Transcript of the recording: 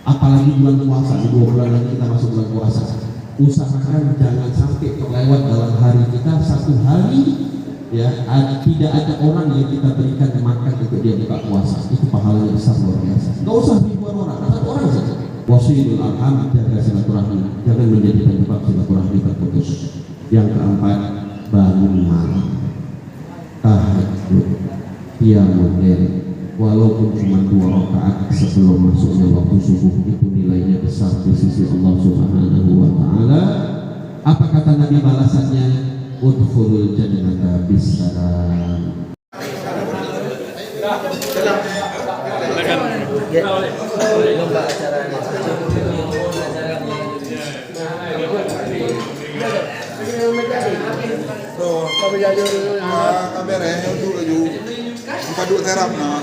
Apalagi bulan puasa, di 2 bulan lagi kita masuk bulan puasa. Usahakan jangan sampai terlewat dalam hari kita satu hari ya, tidak ada orang yang kita berikan makan untuk dia buka puasa. Itu pahalanya besar luar biasa. Gak usah ribuan orang, satu orang saja. Wasilul arham, jaga silaturahmi, jangan menjadi penyebab silaturahmi terputus. Yang keempat, bangun malam, tahajud, qiyamul lail, walaupun cuma 2 rakaat sebelum masuknya waktu subuh, itu nilainya besar di sisi Allah Subhanahu wa Ta'ala. Apa kata Nabi balasannya? Udkhulul jannata bisalam. Lomba acaranya. Kamera yang dulu lagi buka dulu terap nah.